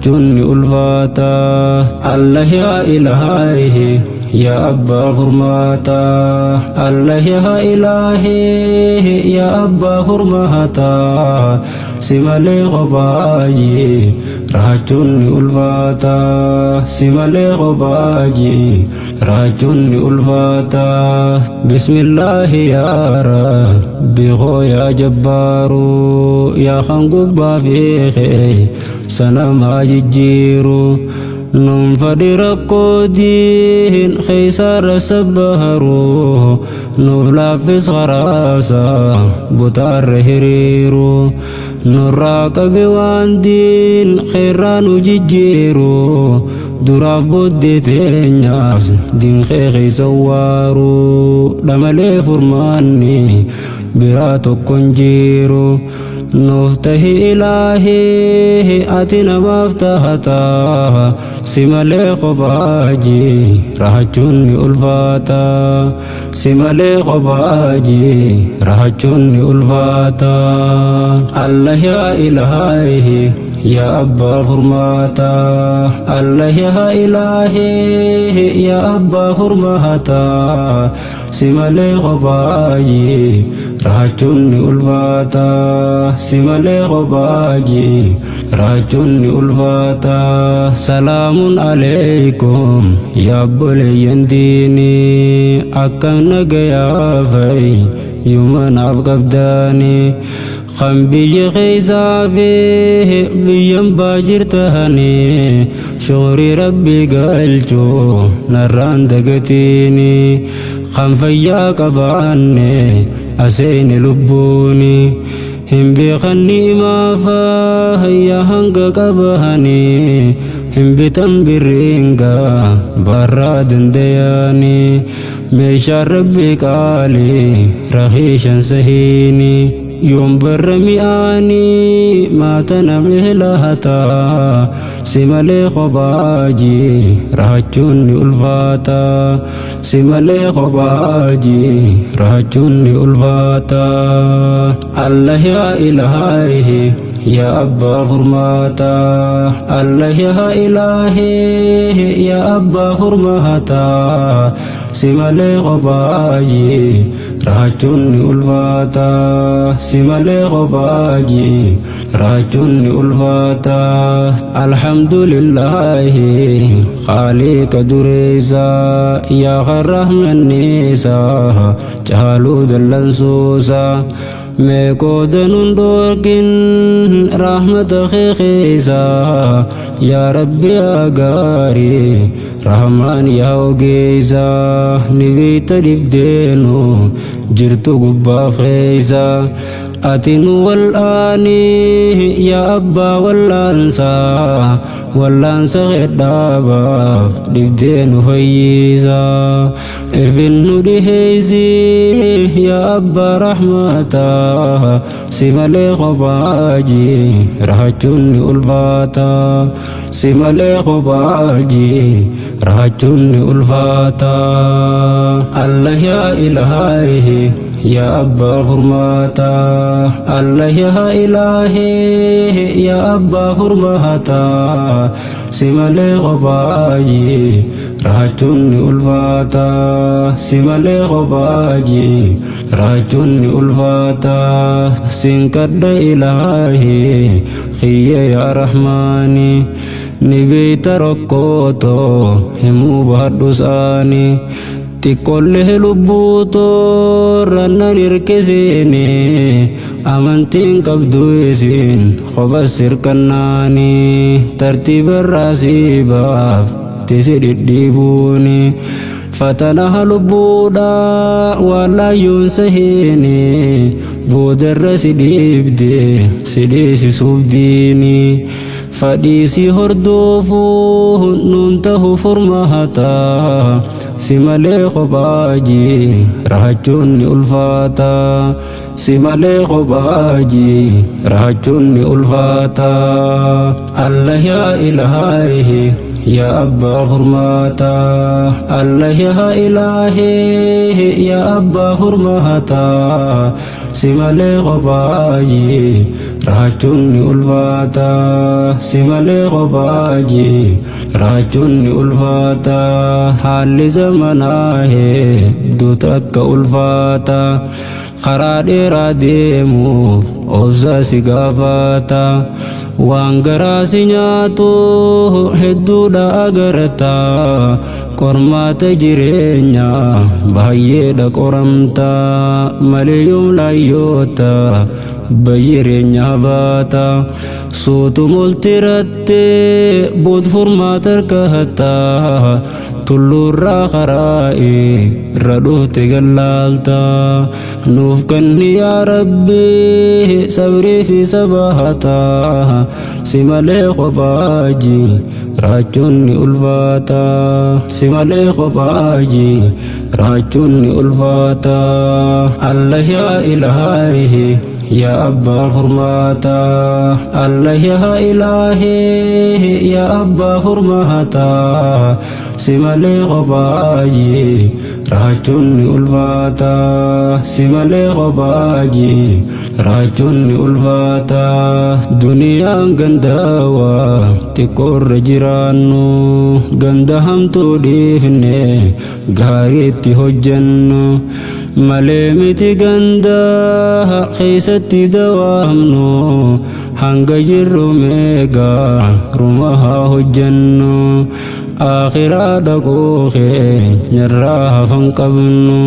rahachuun ni ulfaata. Allah yaa ilaahi yaa abbaa furmaata. Allah yaa ilaahi yaa abbaa furmaata. Si malee qofaaji rahachuun ni ulfaata. Si malee qofaaji rahachuun ni ulfaata. Bismillaahi yaa rabbi koo yaa jabbaaru yaa kan gubbaa fi sanamaa jijjiiru. Nun fadhi rakkoo diin keessaarra sabbaharu. Nuuf laaffis qaraasa butaarra hiriiru. Nurraa qabe waan diin keerraa nu jijjiiru. Duraaf booddee teenyaas diin keessa waaru. Dhamalee furmaanni biraa tokko hin jiru. Nuuf tahi ilaahi ati namaaf tahata. Si malee qofaaji rahachuun ni ulfaata. Si malee qofaaji rahachuun ni ulfaata. Allah yaa ilaahi yaa abbaa furmaata. Allah yaa ilaahi yaa abbaa furmaata. Si malee qofaaji rahachuun ni ulfaata. Si malee qofaaji rahachuun ni ulfaata. Salaamun alaykum yaa obboleeyyan diini. Akkam nagayaa fa'i yuumanaaf qabdaani. Kan biyya keessaa fi biyyan baajirtahani. Shukrii rabbi galchuu narraan dagatiini. Kan fayyaa qabaanne aseeni lubbuuni. Hin beekanni imaafa hayyaa hanga qabahani. Hin bitan birringa barraa dandayaani. Meeshaan rabbi qaalii rahiishan sahiini. Yoom barra mi'aanii maata namni lahata. Si malee qofaaji rahachuun ni ulfaata. Si malee qofaaji rahachuun ni ulfaata. Allah yaa ilaahi yaa abbaa furmaata. Allah yaa ilaahi yaa abbaa furmaata. Si malee qofaaji rahachuun ni ulfaata. Si malee qofaaji rahachuun ni ulfaata. Alhamdulillahi khaliqa dureessa yaa kan rahmanniisa caaluu dallansuusa. Meekoo danuun dhoorkin rahmata keessa. Yaa Rabbi yaa gaarii rahmaan yaa ogeessa. Ni beeyta dhibdeenu jirtu gubbaa keessa. Ati nu wal'aani yaa abbaa wallaansa. Wallaansa kedhaabaaf dhibdeenu fayyisa. Ifin nu dhiheeysi yaa abbaa rahmata. Si malee qofaaji rahachuun ni ulfaata. Si malee qofaaji rahachuun ni ulfaata. Allah yaa ilaahi yaa abbaa furmaata. Allah yaa ilaahi yaa abbaa furmaata. Si malee qofaaji rahachuun ni ulfaata. Si malee qofaaji rahachuun ni ulfaata. Sin kadda ilaahi khiyya yaa rahmaani. Ni beeyta rakkooto himuu bahadhu saani. Xiqqoollee lubbuutoo rannan hirkisiini. Amantiin qabdu isin qofa sirkannaani. Tartiiba raasibaaf tisi dhidhiibuuni. Fatanaha lubbuudha waan laayyuun sahiini. Boodarra si dhiibde si dhiisisuuf diini. Fadhiisi hordoofuu nuun tahu furmaata. Si malee qofaaji rahachuun ni ulfaata. Si malee qofaaji rahachuun ni ulfaata. Allah yaa ilaahi yaa abbaa furmaata. Allah yaa ilaahi yaa abbaa furmaata. Si malee qofaaji raachuunni ulfaataa si malee qophaajii raachuunni ulfaataa haalli zamanaa hedduu takka ulfaataa karaa dheeraa deemuuf obsa si gaafata waan garaa si nyaatu hedduudha agarta qormaata jireenya baay'eedha qoramta malee yoom laayyoota bayyireenya baata suutu multiratte bood furmaata harkahata tullurraa karaa'i irra dhufte gallaalta nuuf kanni yaa rabbi sabrii fi sabahata si malee qophaajii raachuunni ulfaataa si malee qophaajii raachuunni ulfaataa Allah yaa ilaahi yaa abbaa furmaataa Allah yaa ilaahi yaa abbaa furmaataa si malee qophaajii raachuunni ulfaataa si malee qophaajii raachuunni ulfaataa duniyaan gandaawaa xiqqoorra jiraannu ganda hamtuu dhiifne gaariitti hojjannu malee miti gandaa keessatti dawaamnu hanga jirru meegaa rumahaa hojjannu akhiraa dhaquu keenyarraa hafan qabnu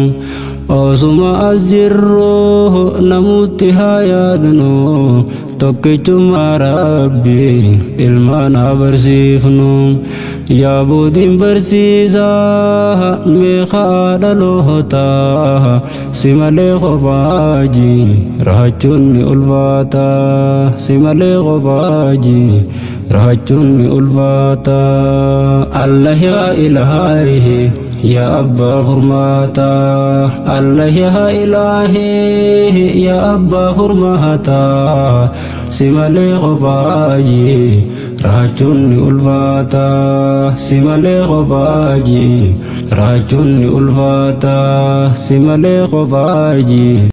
osuma as jirru namutti haa yaadnu tokkichummaa rabbii ilmaan haa barsiifnu yaa boodiin barsiisaa meeqaa dhalootaa si malee qophaajii raachuunni ulfaataa si malee qophaajii raachuunni ulfaataa Allah yaa ilaahi yaa abbaa furmaataa Allah yaa ilaahi yaa abbaa furmaataa si malee qophaajii raachuunni ulfaataa si malee qophaajii raachuunni ulfaataa si malee qophaajii